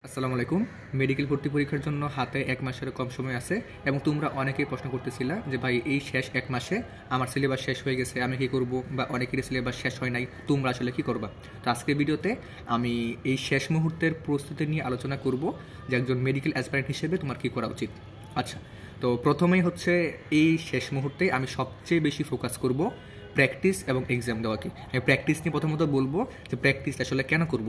আসসালামু আলাইকুম। মেডিকেল ভর্তি পরীক্ষার জন্য হাতে ১ মাসের কম সময় আছে এবং তোমরা অনেকেই প্রশ্ন করতেছিলা যে ভাই এই শেষ ১ মাসে আমার সিলেবাস শেষ হয়ে গেছে, আমি কি করব? বা অনেকেরই সিলেবাস শেষ হয় নাই, তোমরা আসলে কি করবা? তো আজকের ভিডিওতে আমি এই শেষ মুহূর্তের প্রস্তুতি নিয়ে আলোচনা করব যে একজন মেডিকেল অ্যাসপিরেন্ট হিসেবে তোমার কি করা উচিত। আচ্ছা, তো প্রথমেই হচ্ছে এই শেষ মুহূর্তে আমি সবচেয়ে বেশি ফোকাস করব প্র্যাকটিস এবং এক্সাম দেওয়াকে। আমি প্র্যাকটিস নিয়ে প্রথমত বলবো যে প্র্যাকটিস আসলে কেন করব।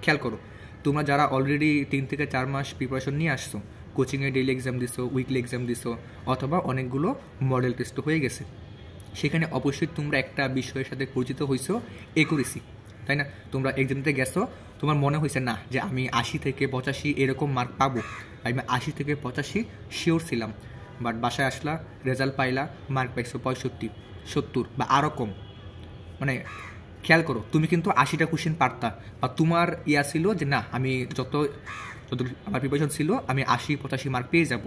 খেয়াল করো, তোমরা যারা অলরেডি ৩ থেকে ৪ মাস প্রিপারেশন নিয়ে আসছো, কোচিংয়ে ডেইলি এক্সাম দিছো, উইকলি এক্সাম দিছো, অথবা অনেকগুলো মডেল টেস্ট হয়ে গেছে, সেখানে অবশ্যই তোমরা একটা বিষয়ের সাথে পরিচিত হয়েছো, একুরেসি। তাই না? তোমরা এক্সাম দিতে গেছো, তোমার মনে হয়েছে না যে আমি ৮০ থেকে ৮৫ এরকম মার্ক পাবো, আমি ৮০ থেকে ৮৫ শিওর ছিলাম, বাট বাসায় আসলা, রেজাল্ট পাইলা, মার্ক পাইছো ৬৫, ৭০ বা আরও কম। মানে খেয়াল করো, তুমি কিন্তু ৮০টা কোশ্চেন পারতা, বা তোমার ছিল যে না আমি যত যত আমার প্রিপারেশন ছিল আমি ৮০-৮৫ মার্ক পেয়ে যাব,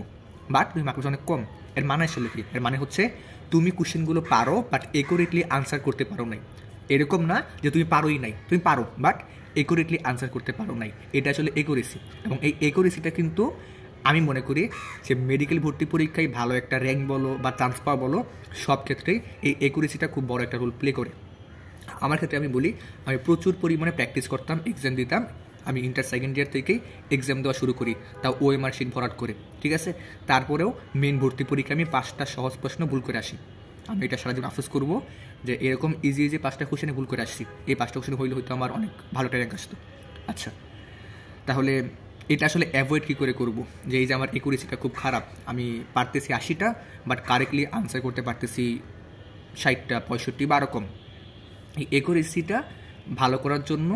বাট তুমি মার্ক অনেক কম। এর মানে আসলে কি? এর মানে হচ্ছে তুমি কোশ্চেনগুলো পারো বাট একুরেটলি আনসার করতে পারো নাই। এরকম না যে তুমি পারোই নাই, তুমি পারো বাট একুরেটলি আনসার করতে পারো নাই। এটা আসলে একুরেসি, এবং এই একুরেসিটা কিন্তু আমি মনে করি যে মেডিকেল ভর্তি পরীক্ষায় ভালো একটা র্যাঙ্ক বলো বা চান্স পাওয়া বলো, সব ক্ষেত্রেই এই একুরেসিটা খুব বড় একটা রোল প্লে করে। আমার ক্ষেত্রে আমি বলি, আমি প্রচুর পরিমাণে প্র্যাকটিস করতাম, এক্সাম দিতাম। আমি ইন্টার সেকেন্ড ইয়ার থেকেই এক্সাম দেওয়া শুরু করি, তাও ওএমআর শিট ভরাট করে, ঠিক আছে? তারপরেও মেন ভর্তি পরীক্ষা আমি ৫টা সহজ প্রশ্ন ভুল করে আসি। আমি এটা সারাদিন আফসোস করবো যে এরকম ইজি 5টা কোশ্চেনে ভুল করে আসছি। এই 5টা কোশ্চেন হইলে হয়তো আমার অনেক ভালো একটা র্যাঙ্ক আসতো। আচ্ছা, তাহলে এটা আসলে অ্যাভয়েড কী করে করবো? যে এই যে আমার একুরেসিটা খুব খারাপ, আমি পারতেছি ৮০টা বাট কারেক্টলি আনসার করতে পারতেছি ৬০টা, ৬৫ বা এরকম। এই একুরেসিটা ভালো করার জন্য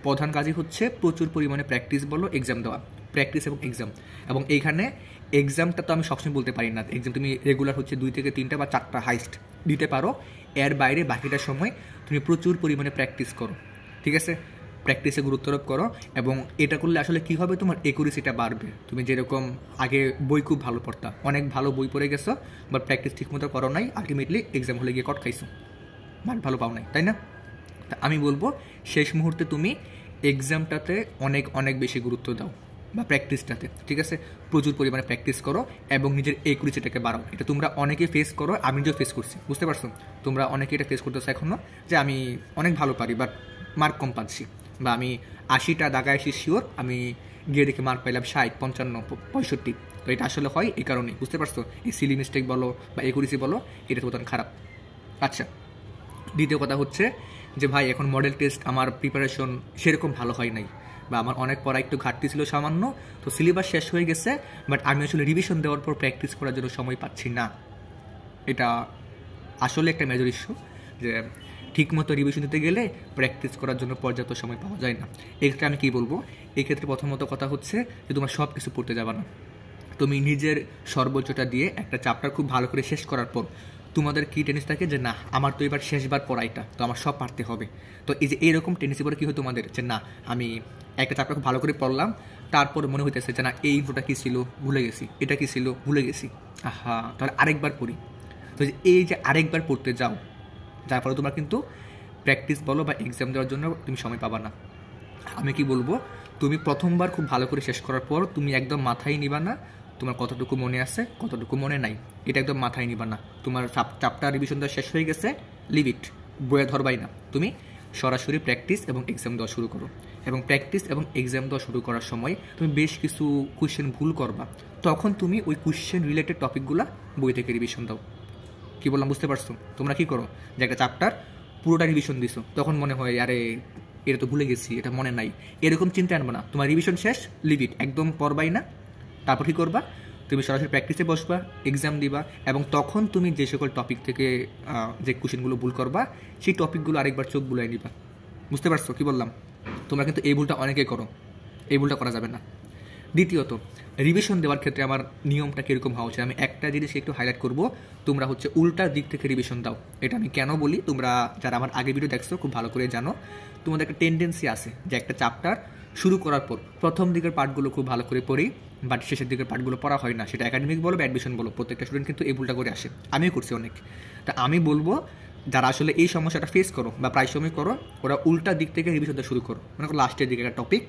প্রধান কাজই হচ্ছে প্রচুর পরিমাণে প্র্যাকটিস বলো, এক্সাম দেওয়া। প্র্যাকটিস এবং এক্সাম, এবং এইখানে এক্সামটা তো আমি সবসময় বলতে পারি না, এক্সাম তুমি রেগুলার হচ্ছে 2 থেকে 3টা বা 4টা হাইস্ট দিতে পারো। এর বাইরে বাকিটা সময় তুমি প্রচুর পরিমাণে প্র্যাকটিস করো, ঠিক আছে? প্র্যাকটিসে গুরুত্বারোপ করো, এবং এটা করলে আসলে কী হবে, তোমার একুরেসিটা বাড়বে। তুমি যেরকম আগে বই খুব ভালো পড়তা, অনেক ভালো বই পড়ে গেছো, বাট প্র্যাকটিস ঠিকমতো করো নাই, আলটিমেটলি এক্সাম হলে গিয়ে কট খাইছো, মার্ক ভালো পাও নাই, তাই না? তা আমি বলবো শেষ মুহূর্তে তুমি এক্সামটাতে অনেক অনেক বেশি গুরুত্ব দাও, বা প্র্যাকটিসটাতে, ঠিক আছে? প্রচুর পরিমাণে প্র্যাকটিস করো এবং নিজের একুরেসিটাকে বাড়াও। এটা তোমরা অনেকে ফেস করো, আমি নিজেও ফেস করছি, বুঝতে পারছো? তোমরা অনেকে এটা ফেস করতেছো এখনও, যে আমি অনেক ভালো পারি বাট মার্ক কম পাচ্ছি, বা আমি ৮০টা দাগায় এসে শিওর, আমি গিয়ে দেখে মার্ক পাইলাম ৬০, ৫৫, ৬৫। তো এটা আসলে হয় এই কারণেই, বুঝতে পারছো? এই সিলি মিস্টেক বলো বা একুরেসি বলো, এটা তো খারাপ। আচ্ছা, দ্বিতীয় কথা হচ্ছে যে ভাই এখন মডেল টেস্ট আমার প্রিপারেশন সেরকম ভালো হয় নাই, বা আমার অনেক পড়া একটু ঘাটতি ছিল সামান্য, তো সিলেবাস শেষ হয়ে গেছে, বাট আমি আসলে রিভিশন দেওয়ার পর প্র্যাকটিস করার জন্য সময় পাচ্ছি না। এটা আসলে একটা মেজর ইস্যু, যে ঠিকমতো রিভিশন দিতে গেলে প্র্যাকটিস করার জন্য পর্যাপ্ত সময় পাওয়া যায় না। এক্ষেত্রে আমি কী বলবো? এক্ষেত্রে প্রথমত কথা হচ্ছে যে তোমার সব কিছু পড়তে যাবে না। তুমি নিজের সর্বোচ্চটা দিয়ে একটা চ্যাপ্টার খুব ভালো করে শেষ করার পর তোমাদের কী টেনিস থাকে যে না আমার তো এবার শেষবার পড়াইটা, তো আমার সব পারতে হবে। তো এই যে এইরকম টেনিসে পরে কী হয় তোমাদের, যে না আমি একটা চ্যাপ্টার খুব ভালো করে পড়লাম, তারপর মনে হইতেছে যে না এই ইনফোটা কী ছিল ভুলে গেছি, এটা কী ছিল ভুলে গেছি, আহা তাহলে আরেকবার পড়ি। তো এই যে আরেকবার পড়তে যাও, যার ফলে তোমার কিন্তু প্র্যাকটিস বলো বা এক্সাম দেওয়ার জন্য তুমি সময় পাবা না। আমি কি বলবো, তুমি প্রথমবার খুব ভালো করে শেষ করার পর তুমি একদম মাথায় নিবা না তোমার কতটুকু মনে আছে কতটুকু মনে নাই, এটা একদম মাথায় নিবা না। তোমার চ্যাপ্টার রিভিশন দেওয়া শেষ হয়ে গেছে, লিভ ইট, বইয়ে ধরবাই না। তুমি সরাসরি প্র্যাকটিস এবং এক্সাম দেওয়া শুরু করো, এবং প্র্যাকটিস এবং এক্সাম দেওয়া শুরু করার সময় তুমি বেশ কিছু কোয়েশ্চেন ভুল করবা, তখন তুমি ওই কোয়েশ্চেন রিলেটেড টপিকগুলো বই থেকে রিভিশন দাও। কী বললাম বুঝতে পারছো? তোমরা কী করো, যে একটা চ্যাপ্টার পুরোটা রিভিশন দিছো, তখন মনে হয় আরে এটা তো ভুলে গেছি, এটা মনে নাই, এরকম চিন্তা আনবো না। তোমার রিভিশন শেষ, লিভ ইট, একদম পড়বাই না। তারপর কী করবা, তুমি সরাসরি প্র্যাকটিসে বসবা, এক্সাম দিবা, এবং তখন তুমি যে সকল টপিক থেকে যে কোশ্চেনগুলো ভুল করবা, সেই টপিকগুলো আরেকবার চোখ বুলাই নিবা। বুঝতে পারছো কী বললাম? তোমরা কিন্তু এই ভুলটা অনেকেই করো, এই ভুলটা করা যাবে না। দ্বিতীয়ত, রিভিশন দেওয়ার ক্ষেত্রে আমার নিয়মটা কীরকম হওয়া উচিত, আমি একটা জিনিস একটু হাইলাইট করবো, তোমরা হচ্ছে উল্টা দিক থেকে রিভিশন দাও। এটা আমি কেন বলি, তোমরা যারা আমার আগে ভিডিও দেখছো খুব ভালো করে জানো, তোমাদের একটা টেন্ডেন্সি আছে যে একটা চ্যাপ্টার শুরু করার পর প্রথম দিকের পার্টগুলো খুব ভালো করে পড়ি, বাট শেষের দিকের পার্টগুলো পড়া হয় না। সেটা একাডেমিক বলো বা অ্যাডমিশন বলো, প্রত্যেকটা স্টুডেন্ট কিন্তু এই ভুলটা করে আসে, আমিও করছি অনেক। তা আমি বলবো যারা আসলে এই সমস্যাটা ফেস করো বা প্রায় সময় করো, ওরা উল্টা দিক থেকে রিভিশনটা শুরু করো। মনে করো লাস্টের দিকে একটা টপিক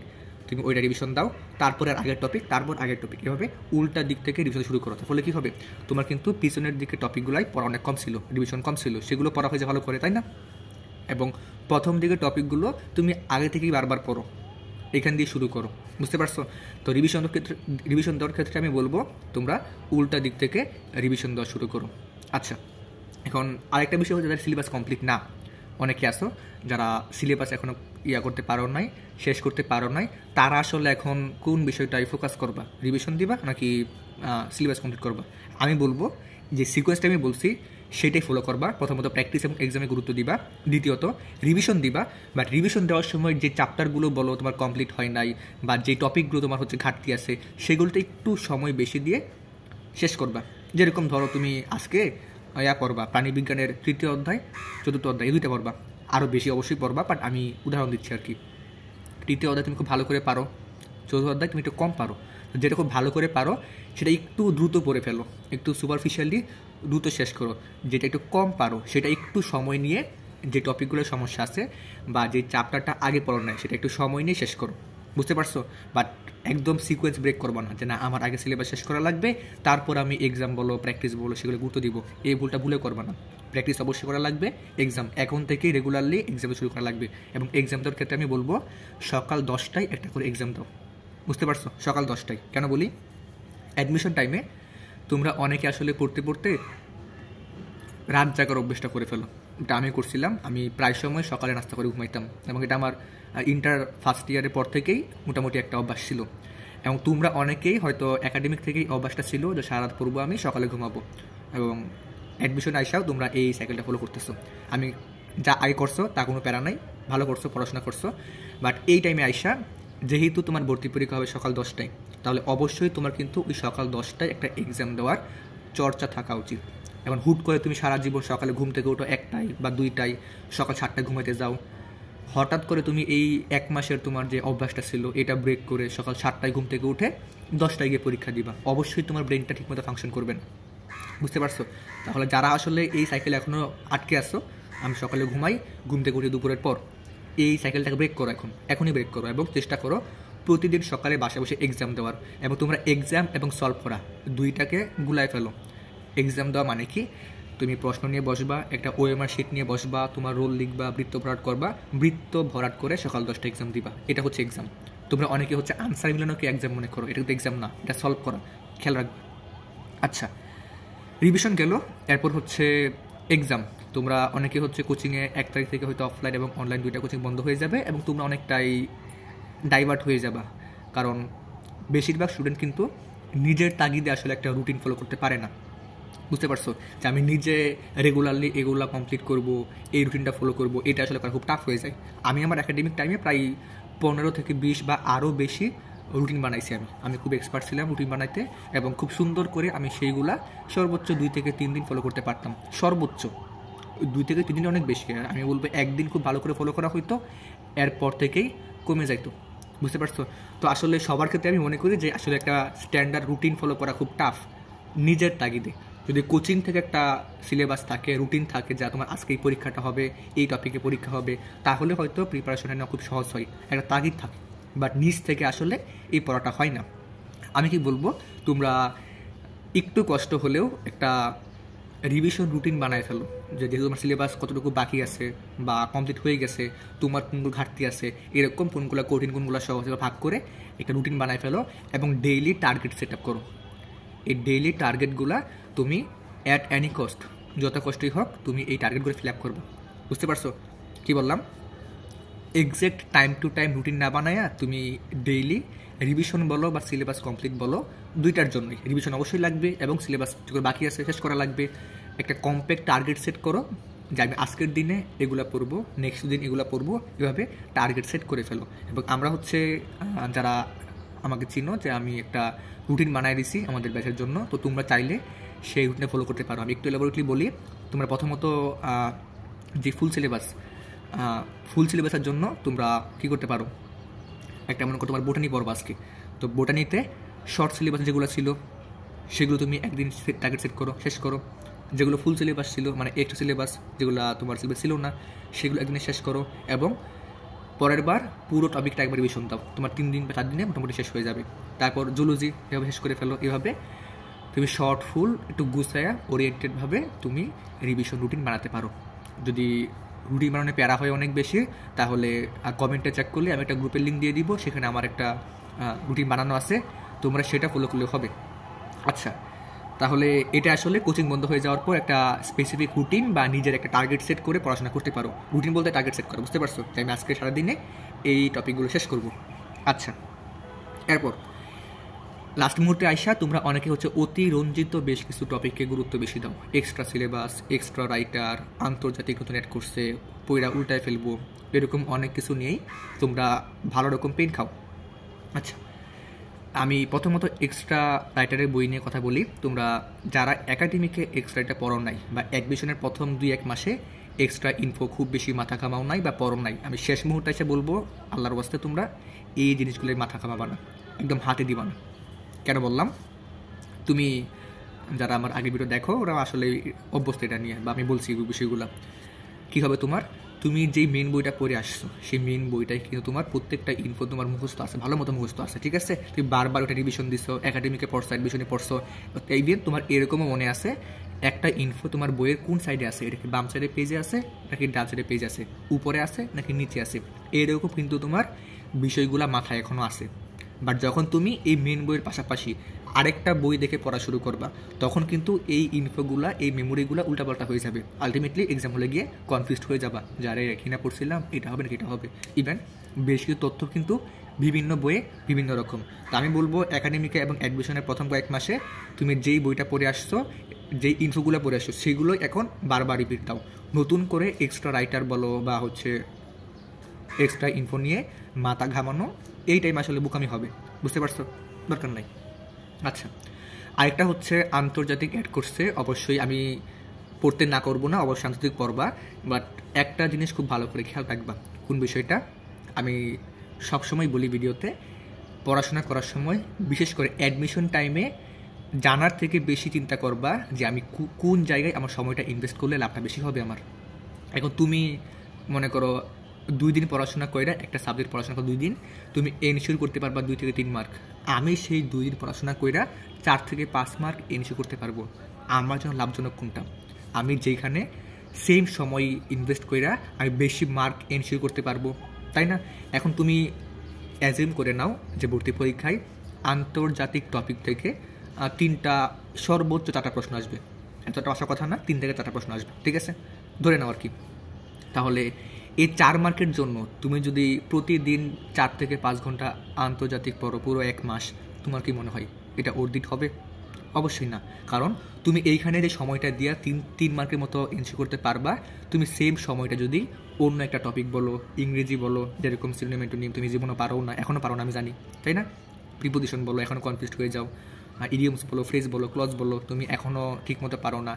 তুমি ওইটা রিভিশন দাও, তারপরে আগের টপিক, তারপর আগের টপিক, এভাবে উল্টা দিক থেকে রিভিশন শুরু করো। ফলে কী হবে, তোমার কিন্তু পিছনের দিকে টপিকগুলাই পড়া অনেক কম ছিল, রিভিশন কম ছিল, সেগুলো পড়া হয়েছে ভালো করে, তাই না? এবং প্রথম দিকে টপিকগুলো তুমি আগে থেকেই বারবার পড়ো, এখান দিয়ে শুরু করো, বুঝতে পারছো? তো রিভিশন দেওয়ার ক্ষেত্রে আমি বলবো তোমরা উল্টা দিক থেকে রিভিশন দেওয়া শুরু করো। আচ্ছা, এখন আরেকটা বিষয় হচ্ছে যাদের সিলেবাস কমপ্লিট না, অনেকে আসো যারা সিলেবাস এখনও করতে পারো নাই, শেষ করতে পারো নাই, তারা আসলে এখন কোন বিষয়টাই ফোকাস করবা, রিভিশন দিবা নাকি সিলেবাস কমপ্লিট করবা? আমি বলবো যে সিকোয়েন্সটা আমি বলছি সেটাই ফলো করবা। প্রথমত প্র্যাকটিস এবং এক্সামে গুরুত্ব দিবা, দ্বিতীয়ত রিভিশন দিবা, বাট রিভিশন দেওয়ার সময় যে চ্যাপ্টারগুলো বলো তোমার কমপ্লিট হয় নাই বা যে টপিকগুলো তোমার হচ্ছে ঘাটতি আছে, সেগুলোতে একটু সময় বেশি দিয়ে শেষ করবা। যেরকম ধরো তুমি আজকে পড়বা প্রাণীবিজ্ঞানের 3য় অধ্যায় 4র্থ অধ্যায়, এই দুইটা পড়বা, আরও বেশি অবশ্যই পড়বা, বাট আমি উদাহরণ দিচ্ছি আর কি। 3য় অধ্যায় তুমি খুব ভালো করে পারো, 4র্থ অধ্যায় তুমি একটু কম পারো, যেটা খুব ভালো করে পারো সেটা একটু দ্রুত পড়ে ফেলো, একটু সুপারফিশিয়ালি দ্রুত শেষ করো। যেটা একটু কম পারো সেটা একটু সময় নিয়ে, যে টপিকগুলোর সমস্যা আছে বা যে চ্যাপ্টারটা আগে পড়ো না সেটা একটু সময় নিয়ে শেষ করো, বুঝতে পারছো? বাট একদম সিকোয়েন্স ব্রেক করবো না যে না আমার আগে সিলেবাস শেষ করা লাগবে, তারপর আমি এক্সাম বলো প্র্যাকটিস বলো সেগুলো গুরুত্ব দিব, এই ভুলটা ভুলে করবো না। প্র্যাকটিস অবশ্যই করা লাগবে, এক্সাম এখন থেকেই রেগুলারলি এক্সামে শুরু করা লাগবে। এবং এক্সাম দেওয়ার ক্ষেত্রে আমি বলবো সকাল 10টায় একটা করে এক্সাম দাও, বুঝতে পারছো? সকাল 10টায় কেন বলি, অ্যাডমিশন টাইমে তোমরা অনেকে আসলে পড়তে পড়তে রাত জাগার অভ্যেসটা করে ফেলো, এটা আমি করছিলাম। আমি প্রায় সময় সকালে নাস্তা করে ঘুমাইতাম এবং এটা আমার ইন্টার ফার্স্ট ইয়ারের পর থেকেই মোটামুটি একটা অভ্যাস ছিল। এবং তোমরা অনেকেই হয়তো একাডেমিক থেকেই অভ্যাসটা ছিল যে সারা রাত পড়বো, আমি সকালে ঘুমাবো, এবং অ্যাডমিশন আইসাও তোমরা এই সাইকেলটা ফলো করতেছো। আমি যা আগে করছো তা কোনো প্যারা নাই, ভালো করছো, পড়াশোনা করছো, বাট এই টাইমে আইসা যেহেতু তোমার ভর্তি পরীক্ষা হবে সকাল 10টায়, তাহলে অবশ্যই তোমার কিন্তু ওই সকাল 10টায় একটা এক্সাম দেওয়ার চর্চা থাকা উচিত। এখন হুট করে তুমি সারা জীবন সকালে ঘুম থেকে ওঠো 1টায় বা 2টায়, সকাল 7টায় ঘুমাইতে যাও, হঠাৎ করে তুমি এই 1 মাসের তোমার যে অভ্যাসটা ছিল এটা ব্রেক করে সকাল 7টায় ঘুম থেকে উঠে 10টায় গিয়ে পরীক্ষা দিবা, অবশ্যই তোমার ব্রেনটা ঠিকমতো ফাংশন করবে না, বুঝতে পারছো? তাহলে যারা আসলে এই সাইকেলে এখনও আটকে আসো, আমি সকালে ঘুমাই, ঘুম থেকে উঠে দুপুরের পর, এই সাইকেলটাকে ব্রেক করো, এখনই ব্রেক করো এবং চেষ্টা করো প্রতিদিন সকালে বাসায় বসে এক্সাম দেওয়ার। এবং তোমরা এক্সাম এবং সলভ করা দুইটাকে গুলায় ফেলো। এক্সাম দেওয়া মানে কি, তুমি প্রশ্ন নিয়ে বসবা, একটা ওএমআর শিট নিয়ে বসবা, তোমার রোল লিখবা, বৃত্ত ভরাট করবা, বৃত্ত ভরাট করে সকাল 10টায় এক্সাম দিবা, এটা হচ্ছে এক্সাম। তোমরা অনেকে হচ্ছে আনসার মিলানোকে এক্সাম মনে করো, এটা কিন্তু এক্সাম না, এটা সলভ করা, খেয়াল রাখবে। আচ্ছা, রিভিশন গেল, এরপর হচ্ছে এক্সাম। তোমরা অনেকে হচ্ছে কোচিংয়ে 1 তারিখ থেকে হয়তো অফলাইন এবং অনলাইন দুইটা কোচিং বন্ধ হয়ে যাবে এবং তোমরা অনেকটাই ডাইভার্ট হয়ে যাবা, কারণ বেশিরভাগ স্টুডেন্ট কিন্তু নিজের তাগিদে আসলে একটা রুটিন ফলো করতে পারে না, বুঝতে পারছো? যে আমি নিজে রেগুলারলি এগুলো কমপ্লিট করব, এই রুটিনটা ফলো করব, এটা আসলে করা খুব টাফ হয়ে যায়। আমি আমার একাডেমিক টাইমে প্রায় 15 থেকে 20 বা আরও বেশি রুটিন বানাইছি। আমি খুব এক্সপার্ট ছিলাম রুটিন বানাইতে এবং খুব সুন্দর করে আমি সেইগুলা সর্বোচ্চ 2 থেকে 3 দিন ফলো করতে পারতাম, সর্বোচ্চ 2 থেকে 3 দিন, অনেক বেশি। আমি বলবো একদিন খুব ভালো করে ফলো করা হইতো, এরপর থেকেই কমে যাইতো, বুঝতে পারছো? তো আসলে সবার ক্ষেত্রে আমি মনে করি যে আসলে একটা স্ট্যান্ডার্ড রুটিন ফলো করা খুব টাফ নিজের তাগিদে। যদি কোচিং থেকে একটা সিলেবাস থাকে, রুটিন থাকে, যা তোমার আজকে এই পরীক্ষাটা হবে, এই টপিকে পরীক্ষা হবে, তাহলে হয়তো প্রিপারেশন নেওয়া খুব সহজ হয়, একটা তাগিদ থাকে। বাট নিজ থেকে আসলে এই পড়াটা হয় না। আমি কি বলবো, তোমরা একটু কষ্ট হলেও একটা রিভিশন রুটিন বানায় ফেলো, যে যেহেতু তোমার সিলেবাস কতটুকু বাকি আছে বা কমপ্লিট হয়ে গেছে, তোমার কোনগুলো ঘাটতি আছে, এরকম কোনগুলো কঠিন কোনগুলো সহজ ভাগ করে একটা রুটিন বানায় ফেলো এবং ডেইলি টার্গেট সেট আপ করো। এই ডেইলি টার্গেটগুলো তুমি অ্যাট এনি কস্ট, যত কষ্টই হোক তুমি এই টার্গেটগুলো ফিল আপ করবে, বুঝতে পারছো কি বললাম? Exact time to time routine না বানায়া তুমি ডেইলি রিভিশন বলো বা সিলেবাস কমপ্লিট বলো, দুইটার জন্যই রিভিশন অবশ্যই লাগবে এবং সিলেবাস যেগুলো বাকি আছে শেষ করা লাগবে। একটা কম্প্যাক্ট টার্গেট সেট করো যে আমি আজকের দিনে এগুলো পড়বো, নেক্সট দিন এগুলো পড়বো, এভাবে টার্গেট সেট করে ফেলো। এবং আমরা হচ্ছে যারা আমাকে চিনো, যে আমি একটা রুটিন বানাই দিছি আমাদের ব্যাচের জন্য, তো তোমরা চাইলে সেই রুটিনে ফলো করতে পারো। আমি একটু এলাবোরেটলি বলি, তোমরা প্রথমত যে ফুল সিলেবাসের জন্য তোমরা কী করতে পারো, একটা মনে করো তোমার বোটানি পড়বো আজকে, তো বোটানিতে শর্ট সিলেবাস যেগুলো ছিল সেগুলো তুমি একদিন টার্গেট সেট করো, শেষ করো। যেগুলো ফুল সিলেবাস ছিল, মানে এক্সট্রা সিলেবাস যেগুলো তোমার সিলেবাস ছিল না, সেগুলো একদিনে শেষ করো। এবং পরের বার পুরো টপিকটা একবার রিভিশন দাও, তোমার 3 দিন বা 4 দিনে মোটামুটি শেষ হয়ে যাবে। তারপর জুলজি এভাবে শেষ করে ফেলো। এভাবে তুমি শর্ট ফুল একটু গুছায়া ওরিয়েন্টেডভাবে তুমি রিভিশন রুটিন বানাতে পারো। যদি রুটিন বানানো প্যারা হয় অনেক বেশি, তাহলে কমেন্টে চেক করলে আমি একটা গ্রুপের লিঙ্ক দিয়ে দিব, সেখানে আমার একটা রুটিন বানানো আছে, তোমরা সেটা ফলো করলে হবে। আচ্ছা, তাহলে এটা আসলে কোচিং বন্ধ হয়ে যাওয়ার পর একটা স্পেসিফিক রুটিন বা নিজের একটা টার্গেট সেট করে পড়াশোনা করতে পারো। রুটিন বলতে টার্গেট সেট করো, বুঝতে পারছো? তাই আমি আজকে সারাদিনে এই টপিকগুলো শেষ করব। আচ্ছা, এরপর লাস্ট মুহূর্তে আইসা তোমরা অনেকে হচ্ছে অতিরঞ্জিত বেশ কিছু টপিককে গুরুত্ব বেশি দাও। এক্সট্রা সিলেবাস, এক্সট্রা রাইটার, আন্তর্জাতিক নতুন অ্যাড করছে, পইরা উল্টায় ফেলবো, এরকম অনেক কিছু নিয়েই তোমরা ভালো রকম পেন খাও। আচ্ছা, আমি প্রথমত এক্সট্রা রাইটারের বই নিয়ে কথা বলি। তোমরা যারা একাডেমিকে এক্সট্রা রাইটার পড়ো নাই বা অ্যাডমিশনের প্রথম 2-1 মাসে এক্সট্রা ইনফো খুব বেশি মাথা ঘামাও নাই বা পড়ো নাই, আমি শেষ মুহূর্তে এসে বলবো আল্লাহর ওয়াস্তে তোমরা এই জিনিসগুলোর মাথা ঘামাবা না, একদম হাতে দিবা না। কেন বললাম? তুমি যারা আমার আগে ভিডিও দেখো ওরা আসলে অভ্যস্ত এটা নিয়ে, বা আমি বলছি বিষয়গুলো। কী হবে তোমার, তুমি যেই মেন বইটা পড়ে আসছো সেই মেন বইটাই কিন্তু তোমার প্রত্যেকটা ইনফো তোমার মুখস্থ আছে, ভালো মতো মুখস্থ আছে, ঠিক আছে? তুমি বারবার ওটা রিভিশন দিছো, একাডেমিকে পড়ছো, অ্যাডমিশনে পড়ছো, এইদিন তোমার এরকমও মনে আছে একটা ইনফো তোমার বইয়ের কোন সাইডে আছে, এটা কি বাম সাইডে পেজে আছে নাকি ডান সাইডে পেজ আছে, উপরে আছে নাকি নিচে আছে, এরকম কিন্তু তোমার বিষয়গুলো মাথায় এখনও আছে। বাট যখন তুমি এই মেন বইয়ের পাশাপাশি আরেকটা বই দেখে পড়া শুরু করবা, তখন কিন্তু এই ইনফোগুলা, এই মেমোরিগুলো উল্টাপাল্টা হয়ে যাবে। আলটিমেটলি এক্সাম হলে গিয়ে কনফিউজড হয়ে যাবা, যারা কিনা পড়ছিলাম এটা হবে নাকি এটা হবে। ইভেন বেশ কিছু তথ্য কিন্তু বিভিন্ন বইয়ে বিভিন্ন রকম। তো আমি বলবো একাডেমিকে এবং অ্যাডমিশনের প্রথম কয়েক মাসে তুমি যেই বইটা পড়ে আসছো, যেই ইনফোগুলো পড়ে আসছো, সেগুলো এখন বারবার রিপিট দাও। নতুন করে এক্সট্রা রাইটার বলো বা হচ্ছে এক্সট্রা ইনফো নিয়ে মাথা ঘামানো এই টাইম আসলে বোকামি হবে, বুঝতে পারছো? দরকার নাই। আচ্ছা, আরেকটা হচ্ছে আন্তর্জাতিক অ্যাড করছে, অবশ্যই আমি পড়তে না করবো না, অবশ্যই আন্তর্জাতিক পড়বা, বাট একটা জিনিস খুব ভালো করে খেয়াল রাখবা। কোন বিষয়টা? আমি সবসময় বলি ভিডিওতে, পড়াশোনা করার সময় বিশেষ করে অ্যাডমিশন টাইমে জানার থেকে বেশি চিন্তা করবা যে আমি কোন জায়গায় আমার সময়টা ইনভেস্ট করলে লাভটা বেশি হবে আমার। এখন তুমি মনে করো 2 দিন পড়াশোনা কইরা একটা সাবজেক্ট পড়াশোনা করো 2 দিন, তুমি এনশিওর করতে পারবা 2 থেকে 3 মার্ক। আমি সেই 2 দিন পড়াশোনা কইরা 4 থেকে 5 মার্ক এনশিওর করতে পারবো। আমার জন্য লাভজনক কোনটা? আমি যেখানে সেম সময় ইনভেস্ট কইরা আমি বেশি মার্ক এনশিওর করতে পারবো, তাই না? এখন তুমি অ্যাজিউম করে নাও যে ভর্তি পরীক্ষায় আন্তর্জাতিক টপিক থেকে 3টা সর্বোচ্চ 4টা প্রশ্ন আসবে। এতটা আসার কথা না, 3 থেকে 4টা প্রশ্ন আসবে, ঠিক আছে? ধরে নাও আর কি। তাহলে এই 4 মার্কের জন্য তুমি যদি প্রতিদিন 4 থেকে 5 ঘন্টা আন্তর্জাতিক পড়ো পুরো 1 মাস, তোমার কি মনে হয় এটা অর্জিত হবে? অবশ্যই না। কারণ তুমি এইখানে যে সময়টা দিয়া 3 মার্কের মতো এনশিওর করতে পারবা, তুমি সেম সময়টা যদি অন্য একটা টপিক বলো, ইংরেজি বলো, যেরকম সিনোনিম অ্যান্টোনিম তুমি জীবনও পারো না, এখনও পারো না আমি জানি, তাই না? প্রিপোজিশন বলো, এখনও কনফিউজড হয়ে যাও, ইডিয়মস বলো, ফ্রেজ বলো, ক্লজ বলো, তুমি এখনও ঠিকমতো পারো না,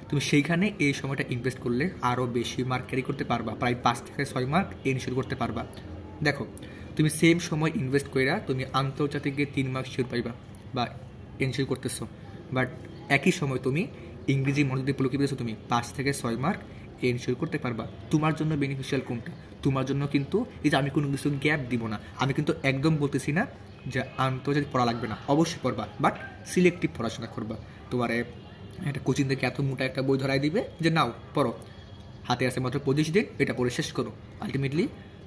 তুমি সেইখানে এই সময়টা ইনভেস্ট করলে আরও বেশি মার্ক ক্যারি করতে পারবা, প্রায় 5 থেকে 6 মার্ক এনশিওর করতে পারবা। দেখো, তুমি সেম সময় ইনভেস্ট কইরা তুমি আন্তর্জাতিকে 3 মার্ক শিওর পাইবা বা এনশিওর করতেছো, বাট একই সময় তুমি ইংরেজি মনোযোগ দিয়ে কি পেয়েছো, তুমি 5 থেকে 6 মার্ক এনশিওর করতে পারবা। তোমার জন্য বেনিফিশিয়াল কোনটা? তোমার জন্য কিন্তু এই যে আমি কোনো কিছু গ্যাপ দিব না, আমি কিন্তু একদম বলতেছি না যে আন্তর্জাতিক পড়া লাগবে না, অবশ্যই পড়বা, বাট সিলেক্টিভ পড়াশোনা করবা। তোমারে একটা কোচিং থেকে এত মোটা একটা বই ধরাই দিবে যে নাও পড়ো, হাতে আছে মাত্র 25 দিন, এটা পড়ে শেষ করো, আলটিমেটলি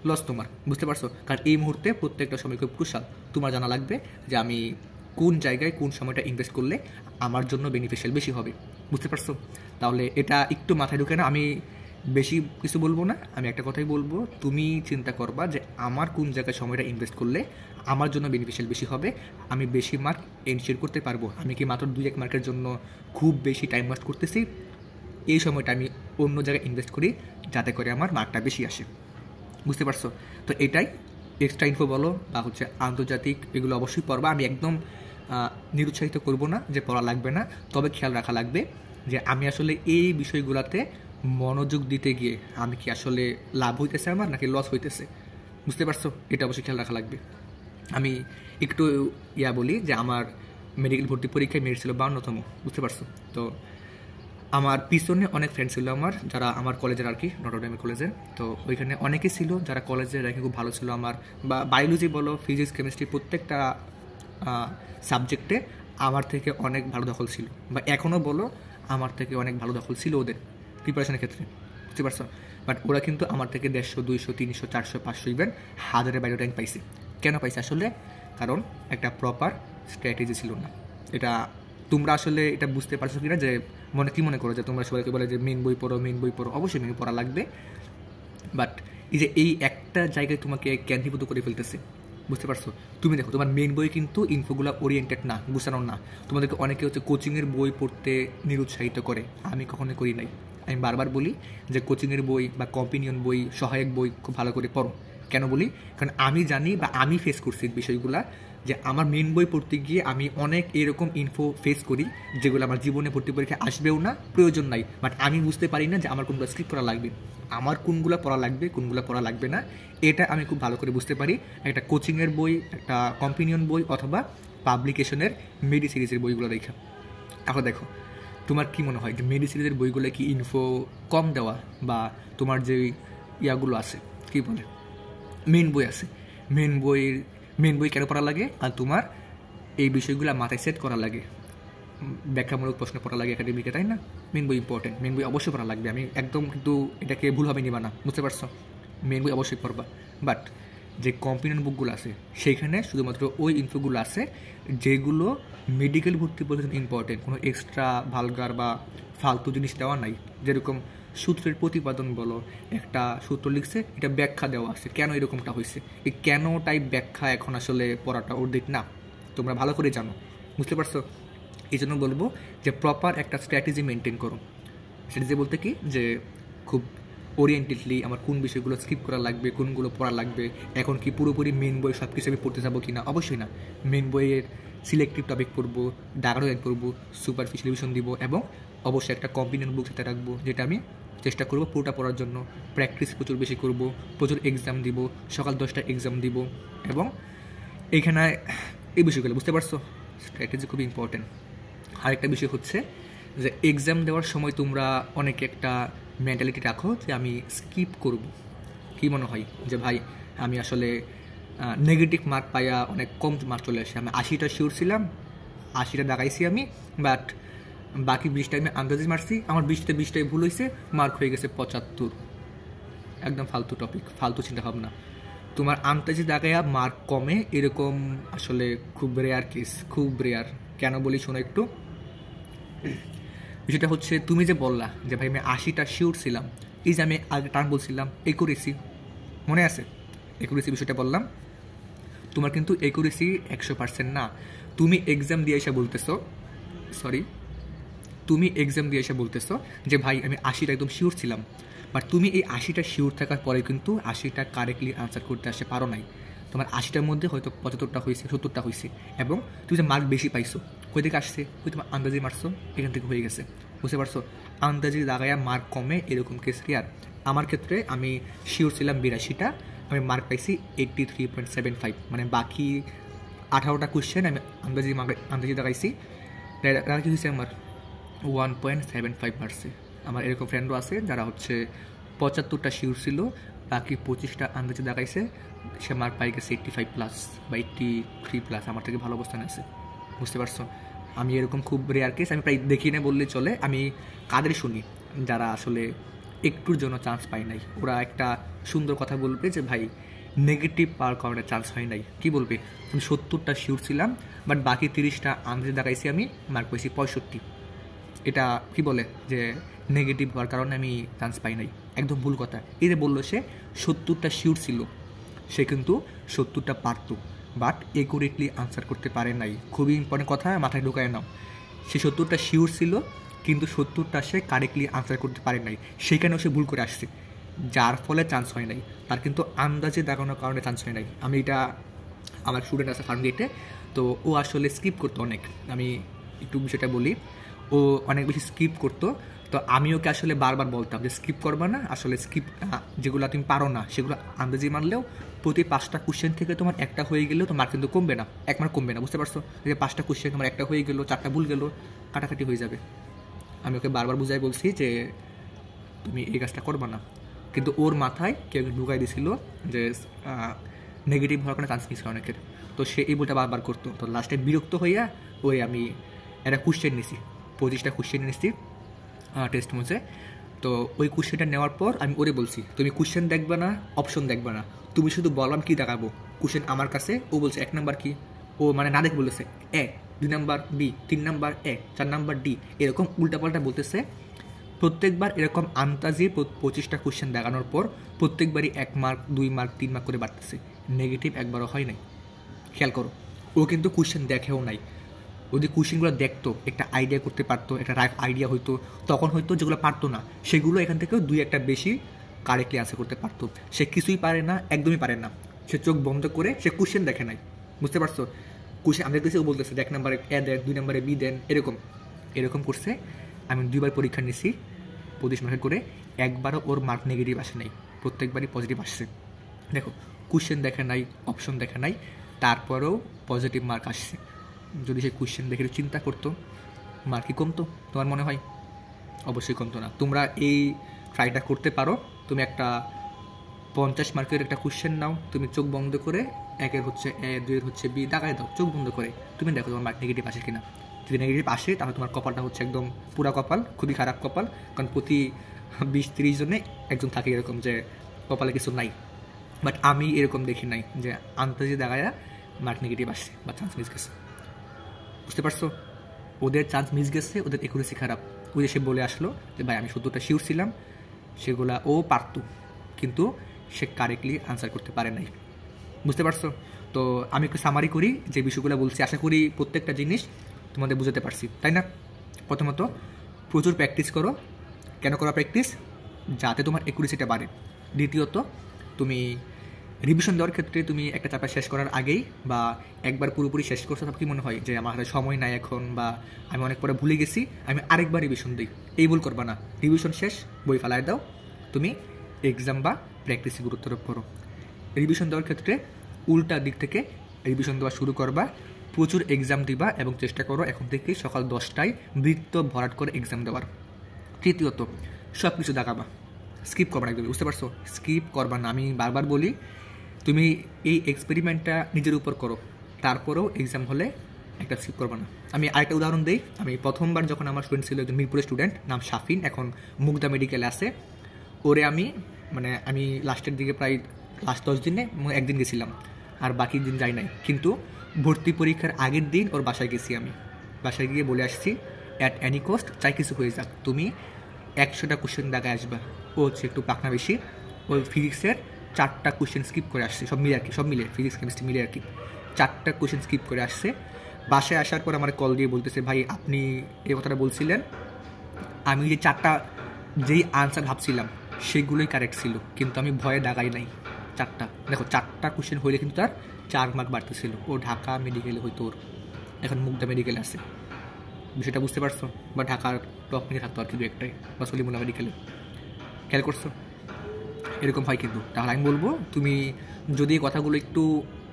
লস তোমার, বুঝতে পারছো? কারণ এই মুহূর্তে প্রত্যেকটা সময় খুব ক্রুশাল। তোমার জানা লাগবে যে আমি কোন জায়গায় কোন সময়টা ইনভেস্ট করলে আমার জন্য বেনিফিশিয়াল বেশি হবে, বুঝতে পারছো? তাহলে এটা একটু মাথায় ঢুকে না, আমি বেশি কিছু বলবো না, আমি একটা কথাই বলবো, তুমি চিন্তা করবা যে আমার কোন জায়গায় সময়টা ইনভেস্ট করলে আমার জন্য বেনিফিশিয়াল বেশি হবে, আমি বেশি মার্ক এনশিওর করতে পারবো। আমি কি মাত্র 2-1 মার্কের জন্য খুব বেশি টাইম ওয়েস্ট করতেছি? এই সময়টা আমি অন্য জায়গায় ইনভেস্ট করি যাতে করে আমার মার্কটা বেশি আসে, বুঝতে পারছো? তো এটাই এক্সট্রা ইনফো বলো বা হচ্ছে আন্তর্জাতিক, এগুলো অবশ্যই পড়বা। আমি একদম নিরুৎসাহিত করব না যে পড়া লাগবে না, তবে খেয়াল রাখা লাগবে যে আমি আসলে এই বিষয়গুলোতে মনোযোগ দিতে গিয়ে আমি কি আসলে লাভ হইতেছে আমার নাকি লস হইতেছে, বুঝতে পারছো? এটা অবশ্যই খেয়াল রাখা লাগবে। আমি একটু বলি যে আমার মেডিকেল ভর্তি পরীক্ষায় মেরিট ছিল 52তম, বুঝতে পারছো? তো আমার পিছনে অনেক ফ্রেন্ড ছিল আমার, যারা আমার কলেজের আর কি, নটরডেম কলেজের। তো ওইখানে অনেকেই ছিল যারা কলেজের র্যাঙ্কে খুব ভালো ছিল আমার, বা বায়োলজি বলো, ফিজিক্স, কেমিস্ট্রি, প্রত্যেকটা সাবজেক্টে আমার থেকে অনেক ভালো দখল ছিল, বা এখনও বলো আমার থেকে অনেক ভালো দখল ছিল ওদের প্রিপারেশনের ক্ষেত্রে, বুঝতে পারছো? বাট ওরা কিন্তু আমার থেকে 150, 200, 300, 400, 500, ইভেন হাজারের বাইরে র্যাঙ্ক পাইছে। কেন পাইছে আসলে? কারণ একটা প্রপার স্ট্র্যাটেজি ছিল না। এটা তোমরা আসলে এটা বুঝতে পারছো কিনা, যে মনে করো যে তোমরা সবাইকে বলে যে মেন বই পড়ো, মেন বই পড়ো, অবশ্যই মেন পড়া লাগবে, বাট এই যে এই একটা জায়গায় তোমাকে কেন্দ্রীভূত করে ফেলতেছে, বুঝতে পারছো? তুমি দেখো তোমার মেন বই কিন্তু ইনফোগুলো ওরিয়েন্টেড না, গুছানোর না। তোমাদেরকে অনেকে হচ্ছে কোচিংয়ের বই পড়তে নিরুৎসাহিত করে, আমি কখনোই করি নাই। আমি বারবার বলি যে কোচিংয়ের বই বা কম্পিনিয়ন বই, সহায়ক বই খুব ভালো করে পড়ো। কেন বলি? কারণ আমি জানি বা আমি ফেস করছি বিষয়গুলা, যে আমার মেন বই পড়তে গিয়ে আমি অনেক এরকম ইনফো ফেস করি যেগুলো আমার জীবনে ভর্তি পরীক্ষায় আসবেও না, প্রয়োজন নাই, বাট আমি বুঝতে পারি না যে আমার কোনগুলো স্কিপ করা লাগবে, আমার কোনগুলো পড়া লাগবে, কোনগুলো পড়া লাগবে না। এটা আমি খুব ভালো করে বুঝতে পারি একটা কোচিংয়ের বই, একটা কম্পিনিয়ন বই, অথবা পাবলিকেশনের মেডি সিরিজের বইগুলো দেখা। তাহলে দেখো তোমার কি মনে হয় যে মেডি সিরিজের বইগুলো কি ইনফো কম দেওয়া, বা তোমার যে ইয়াগুলো আছে কী বলে মেন বই আছে, মেন বই কেন পড়া লাগে, আর তোমার এই বিষয়গুলো মাথায় সেট করা লাগে, ব্যাখ্যামূলক প্রশ্ন পড়া লাগে একাডেমিকে, তাই না? মেন বই ইম্পর্টেন্ট, মেন বই অবশ্যই পড়া লাগবে, আমি একদম কিন্তু এটাকে ভুলভাবে নিবা না, বুঝতে পারছো? মেন বই অবশ্যই পড়বা, বাট যে কম্পিনিয়ন বুকগুলো আছে সেইখানে শুধুমাত্র ওই ইনফোগুলো আছে যেগুলো মেডিকেল ভর্তি পর্যন্ত ইম্পর্টেন্ট, কোনো এক্সট্রা ভালগার বা ফালতু জিনিস দেওয়া নাই। যেরকম সূত্রের প্রতিপাদন বলো, একটা সূত্র লিখছে, এটা ব্যাখ্যা দেওয়া আছে কেন এরকমটা হয়েছে, এই কেন টাইপ ব্যাখ্যা এখন আসলে পড়াটা অর্ধেক না, তোমরা ভালো করে জানো, বুঝতে পারছো? এই জন্য বলবো যে প্রপার একটা স্ট্র্যাটেজি মেনটেন করো। স্ট্র্যাটেজি বলতে কি, যে খুব ওরিয়েন্টেডলি আমার কোন বিষয়গুলো স্কিপ করা লাগবে, কোনগুলো পড়া লাগবে, এখন কি পুরোপুরি মেন বই সব কিছু আমি পড়তে যাবো কি না, অবশ্যই না। মেন বইয়ের সিলেক্টিভ টপিক পড়বো, ডায়গ্রাম লাইন পড়বো, সুপারফিশিয়াল রিভিশন দিব, এবং অবশ্যই একটা কম্পিনিয়ন বুক সাথে রাখবো, যেটা আমি চেষ্টা করবো পুরোটা পড়ার জন্য। প্র্যাকটিস প্রচুর বেশি করবো, প্রচুর এক্সাম দিব, সকাল 10টা এক্সাম দিব, এবং এইখানে এই বিষয়গুলো বুঝতে পারছো, স্ট্র্যাটেজি খুবই ইম্পর্টেন্ট। আরেকটা বিষয় হচ্ছে যে এক্সাম দেওয়ার সময় তোমরা অনেকে একটা মেন্টালিটি রাখো যে আমি স্কিপ করব। কি মনে হয় যে ভাই আমি আসলে নেগেটিভ মার্ক পাইয়া অনেক কম মার্ক চলে আসে, আমি 80টা শিওর ছিলাম, 80টা দাগাইছি আমি, বাট বাকি 20টা আমি আন্দাজি মারছি, আমার 20টাই ভুল হয়েছে, মার্ক হয়ে গেছে 75। একদম ফালতু টপিক, ফালতু চিন্তাভাবনা। তোমার আন্দাজি দাগাইয়া মার্ক কমে এরকম আসলে খুব রেয়ার কেস, খুব রেয়ার। কেন বলি শোনো একটু। বিষয়টা হচ্ছে তুমি যে বললা যে ভাই আমি 80টা শিওর ছিলাম, এই যে আমি আগে টার্ম বলছিলাম একুরেসি, মনে আছে? একুরেসি বিষয়টা বললাম, তোমার কিন্তু একুরেসি 100% না। তুমি এক্সাম দিয়ে এসে বলতেছো, তুমি এক্সাম দিয়ে এসে বলতেছো যে ভাই আমি 80টা একদম শিওর ছিলাম, বাট তুমি এই 80টা শিওর থাকার পরে কিন্তু 80টা কারেক্টলি আনসার করতে আসতে পারো নাই। তোমার 80টার মধ্যে হয়তো 75টা হয়েছে, 70টা হয়েছে, এবং তুমি যে মার্ক বেশি পাইছো কই থেকে আসছে, ওই তোমার আন্দাজি মারছো, এখান থেকে হয়ে গেছে, বুঝতে পারছো? আন্দাজি লাগাইয়া মার্ক কমে এরকম কেস রিয়ার। আমার ক্ষেত্রে আমি শিওর ছিলাম 82টা, আমি মার্ক পাইছি 83.75, মানে বাকি 18টা কোয়েশ্চেন আমি আন্দাজি লাগাইছি, কি হয়েছে আমার 1.75 মার্কসে। আমার এরকম ফ্রেন্ডও আছে যারা হচ্ছে 75টা শিওর ছিল, বাকি 25টা আন্দাজে দেখাইছে, সে মার্ক পাই গেছে 85+ বা 83+, আমার থেকে ভালো অবস্থানে আছে, বুঝতে পারছো? আমি এরকম খুব রেয়ার কেস আমি প্রায় দেখি না বললে চলে। আমি কাদের শুনি যারা আসলে একটুর জন্য চান্স পাই নাই, ওরা একটা সুন্দর কথা বলবে যে ভাই নেগেটিভ পাওয়ার কারণে চান্স হয় নাই। কী বলবে, আমি 70টা শিওর ছিলাম, বাট বাকি 30টা আন্দাজে দেখাইছি, আমি মার্ক পাইছি 65। এটা কি বলে যে নেগেটিভ হওয়ার কারণে আমি চান্স পাই নাই? একদম ভুল কথা। এই যে বললো সে 70টা শিওর ছিল, সে কিন্তু 70টা পারতো, বাট একুরেটলি আনসার করতে পারে নাই। খুবই ইম্পর্টেন্ট কথা, মাথায় ঢুকায় নাও। সে 70টা শিওর ছিল, কিন্তু 70টা সে কারেক্টলি আনসার করতে পারে নাই, সেখানেও সে ভুল করে আসছে, যার ফলে চান্স হয় নাই। তার কিন্তু আন্দাজে দাগানোর কারণে চান্স হয় নাই। আমি এটা, আমার স্টুডেন্ট আছে ফার্মগেটে, তো ও আসলে স্কিপ করতো অনেক। আমি একটু বিষয়টা বলি, ও অনেক বেশি স্কিপ করতো, তো আমি ওকে আসলে বারবার বলতাম যে স্কিপ করবা না, আসলে স্কিপ যেগুলো তুমি পারো না সেগুলো আন্দাজি মানলেও প্রতি 5টা কোশ্চেন থেকে তোমার একটা হয়ে গেলেও তোমার কিন্তু কমবে না, 1 মার্ক কমবে না, বুঝতে পারছো? যে 5টা কোশ্চেন তোমার একটা হয়ে গেলো, 4টা ভুল গেলো, কাটাকাটি হয়ে যাবে। আমি ওকে বারবার বুঝাই বলছি যে তুমি এই কাজটা করবা না, কিন্তু ওর মাথায় কেউ ঢুকাই দিছিল যে নেগেটিভ হওয়ার কোনো চান্স মিস হয় অনেকের। তো সে এই বইটা বারবার করতো। তো লাস্টে বিরক্ত হইয়া ওই আমি একটা কোশ্চেন নিছি, 25টা কোশ্চেন নিছি টেস্ট মুছে। তো ওই কোশ্চেনটা নেওয়ার পর আমি ওরে বলছি তুমি কোশ্চেন দেখবে না, অপশন দেখবে না, তুমি শুধু বললাম কি দেখাবো। কোশ্চেন আমার কাছে, ও বলছে 1 নাম্বার কি, ও মানে না দেখে বলেছে A, 2 number B, 3 number A, 4 number D, এরকম উল্টাপাল্টা বলতেছে। প্রত্যেকবার এরকম আন্তাজি 25টা কোশ্চেন দেখানোর পর প্রত্যেকবারই 1 মার্ক, 2 মার্ক, 3 মার্ক করে বাড়তেছে, নেগেটিভ একবারও হয় নাই। খেয়াল করো, ও কিন্তু কোশ্চেন দেখেও নাই। যদি কোশ্চেনগুলো দেখতো, একটা আইডিয়া করতে পারতো, একটা রাইট আইডিয়া হইতো, তখন হয়তো যেগুলো পারতো না সেগুলো এখান থেকেও 2-1টা বেশি কারেক্টলি আনসার করতে পারতো। সে কিছুই পারে না, একদমই পারে না। সে চোখ বন্ধ করে সে কোশ্চেন দেখে নাই, বুঝতে পারছো? কোশ্চেন আমি দেখতেছি, ও বলতেছে 1 নাম্বারে এ দেন, 2 নাম্বারে বি দেন, এরকম এরকম করছে। আমি 2বার পরীক্ষা নিছি 25 মার্কের করে, একবারও ওর মার্ক নেগেটিভ আসে নাই, প্রত্যেকবারই পজিটিভ আসছে। দেখো, কোশ্চেন দেখে নাই, অপশন দেখে নাই, তারপরেও পজিটিভ মার্ক আসছে। যদি সে কোশ্চেন দেখে চিন্তা করতো, মার্ক কি কমতো তোমার মনে হয়? অবশ্যই কমতো না। তোমরা এই ট্রাইটা করতে পারো। তুমি একটা 50 মার্কের একটা কোশ্চেন নাও, তুমি চোখ বন্ধ করে 1-এর হচ্ছে এ, 2-এর হচ্ছে বি দাগায় দাও চোখ বন্ধ করে, তুমি দেখো তোমার মার্ক নেগেটিভ আসে কিনা। যদি নেগেটিভ আসে তাহলে তোমার কপালটা হচ্ছে একদম পুরা কপাল, খুবই খারাপ কপাল। কারণ প্রতি 20-30 জনে একজন থাকে এরকম যে কপালে কিছু নাই। বাট আমি এরকম দেখি নাই যে আন্তাজি দাগায় মার্ক নেগেটিভ আসছে বা চান্স মিস গেছে। বুঝতে পারছো? ওদের চান্স মিস গেছে, ওদের একুরেসি খারাপ। ওই যে সে বলে আসলো যে ভাই আমি 70টা শিওর ছিলাম, সেগুলা ও পারত, কিন্তু সে কারেক্টলি আনসার করতে পারে নাই। বুঝতে পারছো? তো আমি একটু সামারি করি যে বিষয়গুলো বলছি, আশা করি প্রত্যেকটা জিনিস তোমাদের বুঝতে পারছি, তাই না? প্রথমত, প্রচুর প্র্যাকটিস করো। কেন করো প্র্যাকটিস? যাতে তোমার একুরেসিটা বাড়ে। দ্বিতীয়ত, তুমি রিভিশন দেওয়ার ক্ষেত্রে তুমি একটা চ্যাপ্টার শেষ করার আগেই বা একবার পুরোপুরি শেষ করছো, তখন কি মনে হয় যে আমার হাতে সময় নাই এখন, বা আমি অনেক পরে ভুলে গেছি, আমি আরেকবার রিভিশন দিই। এই ভুল করবা না। রিভিশন শেষ, বই ফেলায় দাও, তুমি এক্সাম বা প্র্যাকটিসে গুরুত্ব আরোপ করো। রিভিশন দেওয়ার ক্ষেত্রে উল্টা দিক থেকে রিভিশন দেওয়া শুরু করবা, প্রচুর এক্সাম দিবা এবং চেষ্টা করো এখন থেকেই সকাল 10টায় বৃত্ত ভরাট করে এক্সাম দেওয়ার। তৃতীয়ত, সব কিছু দেখাবা, স্কিপ করবা না, একদম বুঝতে পারছো? স্কিপ করবা না। আমি বারবার বলি তুমি এই এক্সপেরিমেন্টটা নিজের উপর করো, তারপরেও এক্সাম হলে একটা স্কিপ করবা না। আমি আরেকটা উদাহরণ দিই। আমি প্রথমবার যখন আমার স্টুডেন্ট ছিল, একজন মিরপুরের স্টুডেন্ট, নাম শাফিন, এখন মুগদা মেডিকেলে আছে। ওরে আমি লাস্টের দিকে প্রায় লাস্ট 10 দিনে একদিন গেছিলাম, আর বাকি দিন যাই নাই। কিন্তু ভর্তি পরীক্ষার আগের দিন ওর বাসায় গেছি। আমি বাসায় গিয়ে বলে আসছি অ্যাট এনি কস্ট চাই কিছু হয়ে যাক তুমি 100টা কোশ্চেন দাগায় আসবা। ও হচ্ছে একটু পাকনা বেশি, ওই ফিজিক্সের 4টা কোশ্চেন স্কিপ করে আসছে, সব মিলে ফিজিক্স কেমিস্ট্রি মিলে 4টা কোশ্চেন স্কিপ করে আসছে। বাসায় আসার পর আমার কল দিয়ে বলতেছে ভাই আপনি এই কথাটা বলছিলেন, আমি যে 4টা যেই আনসার ভাবছিলাম সেগুলোই কারেক্ট ছিল, কিন্তু আমি ভয়ে দাগাই নাই 4টা। দেখো 4টা কোশ্চেন হইলে কিন্তু তার 4 মার্ক বাড়তেছিল। ও ঢাকা মেডিকেলে হয়তো, ওর এখন মুগদা মেডিকেলে আছে। বিষয়টা বুঝতে পারছো? বা ঢাকার টপ নিয়ে থাকতো আর কিন্তু একটাই, বা সলিমুল্লাহ মেডিকেলে। খেয়াল করছো? এরকম হয় কিন্তু। তাহলে আমি বলবো তুমি যদি এই কথাগুলো একটু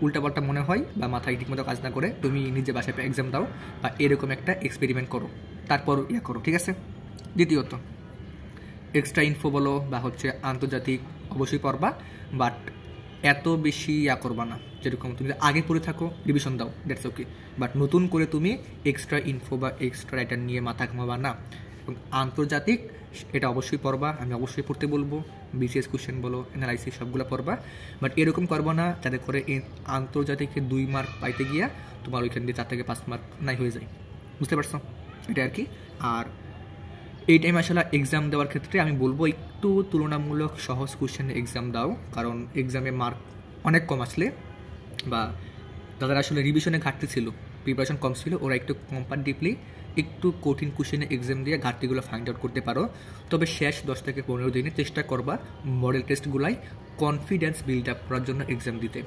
উল্টাপাল্টা মনে হয় বা মাথায় ঠিকমতো কাজ না করে, তুমি নিজে বাসায় এক্সাম দাও বা এরকম একটা এক্সপেরিমেন্ট করো, তারপর করো, ঠিক আছে? দ্বিতীয়ত, এক্সট্রা ইনফো বলো বা হচ্ছে আন্তর্জাতিক অবশ্যই পড়বা, বাট এত বেশি করবা না। যেরকম তুমি আগে পড়ে থাকো, রিভিশন দাও, দ্যাটস ওকে, বাট নতুন করে তুমি এক্সট্রা ইনফো বা এক্সট্রা রাইটার নিয়ে মাথা ঘামাবা না। এবং আন্তর্জাতিক এটা অবশ্যই পড়বা, আমি অবশ্যই পড়তে বলবো। বিসিএস কোশ্চেন বলো, অ্যানালাইসিস সবগুলো পড়বা, বাট এরকম করবো না যাতে করে আন্তর্জাতিকে 2 মার্ক পাইতে গিয়া তোমার ওইখান দিয়ে 4 থেকে 5 মার্ক নাই হয়ে যায়। বুঝতে পারছো? এটা আর কি। আর এই টাইম আসলে এক্সাম দেওয়ার ক্ষেত্রে আমি বলবো একটু তুলনামূলক সহজ কোশ্চেনে এক্সাম দাও, কারণ এক্সামে মার্ক অনেক কম আসলে বা যাদের আসলে রিভিশনে ঘাটতি ছিল, প্রিপারেশন কম ছিল, ওরা একটু কম্পারেটিভলি একটু কঠিন কোশ্চেনে এক্সাম দিয়ে ঘাটতিগুলো ফাইন্ড আউট করতে পারো। তবে শেষ 10 থেকে 15 দিনে চেষ্টা করবা মডেল টেস্টগুলাই কনফিডেন্স বিল্ড আপ করার জন্য এক্সাম দিতে।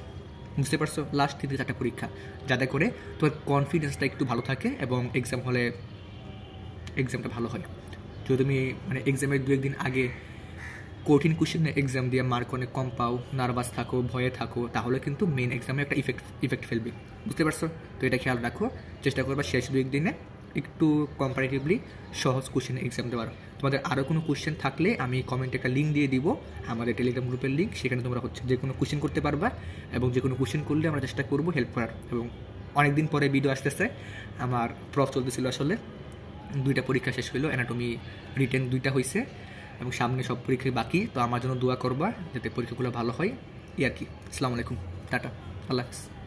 বুঝতে পারছো? লাস্ট 3-4টা পরীক্ষা, যাতে করে তোমার কনফিডেন্সটা একটু ভালো থাকে এবং এক্সাম হলে এক্সামটা ভালো হয়। যদি তুমি মানে এক্সামের 2-1 দিন আগে কঠিন কোশ্চেনে এক্সাম দিয়ে মার্ক অনেক কম পাও, নার্ভাস থাকো, ভয়ে থাকো, তাহলে কিন্তু মেন এক্সামে একটা ইফেক্ট ফেলবে। বুঝতে পারছো? তো এটা খেয়াল রাখো। চেষ্টা করবা শেষ 2-1 দিনে একটু কম্পারেটিভলি সহজ কোশ্চেন এক্সাম দেওয়ার। তোমাদের আরও কোনো কোশ্চেন থাকলে আমি কমেন্টে একটা লিঙ্ক দিয়ে দিব, আমাদের টেলিগ্রাম গ্রুপের লিঙ্ক, সেখানে তোমরা যে কোনো কোশ্চেন করতে পারবা, এবং যে কোনো কোশ্চেন করলে আমরা চেষ্টা করবো হেল্প করার। এবং অনেক দিন পরে ভিডিও আসতেছে, আমার প্রফ চলতেছিল আসলে, 2টা পরীক্ষা শেষ হইলো, অ্যানাটমি রিটেন 2টা হয়েছে, এবং সামনে সব পরীক্ষায় বাকি। তো আমার জন্য দোয়া করবা যাতে পরীক্ষাগুলো ভালো হয়, আর কি। আসসালামু আলাইকুম, টাটা, আল্লাহ হাফিজ।